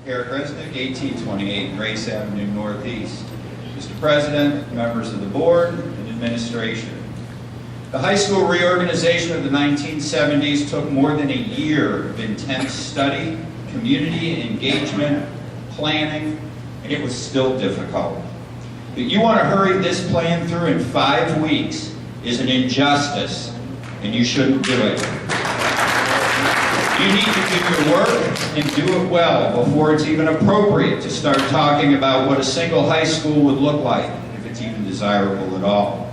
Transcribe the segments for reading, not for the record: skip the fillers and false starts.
Eric Resnick, 1828 Grace Avenue Northeast. Mr. President, members of the board, and administration. The high school reorganization of the 1970s took more than a year of intense study, community engagement, planning, and it was still difficult. But you want to hurry this plan through in 5 weeks is an injustice, and you shouldn't do it. You need to do your work and do it well before it's even appropriate to start talking about what a single high school would look like, if it's even desirable at all.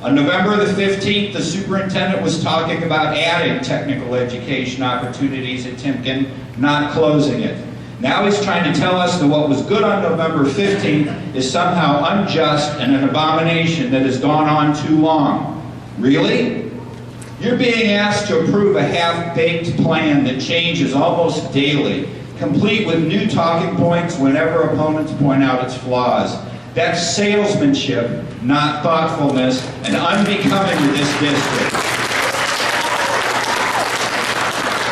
On November the 15th, the superintendent was talking about adding technical education opportunities at Timken, not closing it. Now he's trying to tell us that what was good on November 15th is somehow unjust and an abomination that has gone on too long. Really? You're being asked to approve a half-baked plan that changes almost daily, complete with new talking points whenever opponents point out its flaws. That's salesmanship, not thoughtfulness, and unbecoming to this district.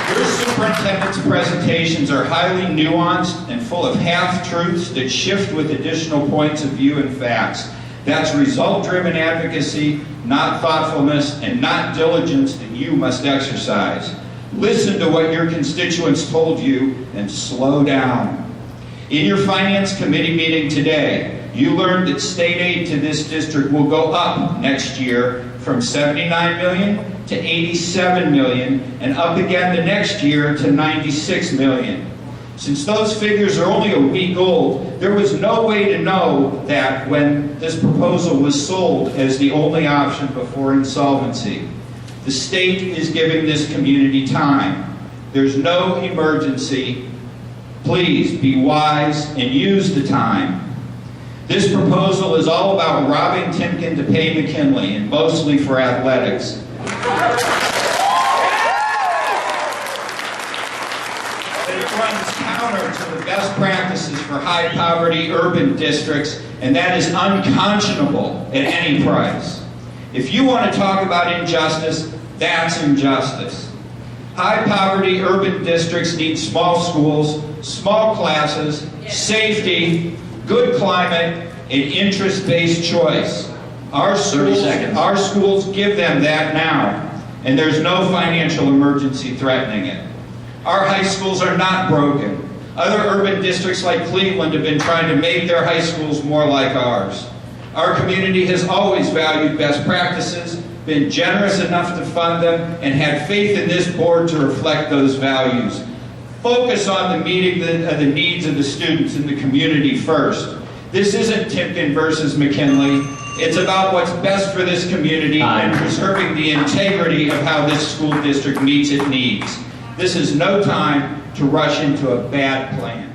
Your superintendent's presentations are highly nuanced and full of half-truths that shift with additional points of view and facts. That's result-driven advocacy, not thoughtfulness, and not diligence that you must exercise. Listen to what your constituents told you and slow down. In your Finance Committee meeting today, you learned that state aid to this district will go up next year from $79 million to $87 million and up again the next year to $96 million. Since those figures are only a week old, there was no way to know that when this proposal was sold as the only option before insolvency. The state is giving this community time. There's no emergency. Please be wise and use the time. This proposal is all about robbing Timken to pay Mckinley, and mostly for athletics. It runs counter to the best practices for high-poverty urban districts, and that is unconscionable at any price. If you want to talk about injustice, that's injustice. High-poverty urban districts need small schools, small classes, safety, good climate, and interest-based choice. Our schools give them that now, and there's no financial emergency threatening it. Our high schools are not broken. Other urban districts like Cleveland have been trying to make their high schools more like ours. Our community has always valued best practices, been generous enough to fund them, and had faith in this board to reflect those values. Focus on the meeting the needs of the students in the community first. This isn't Timken versus McKinley. It's about what's best for this community and preserving the integrity of how this school district meets its needs. This is no time to rush into a bad plan.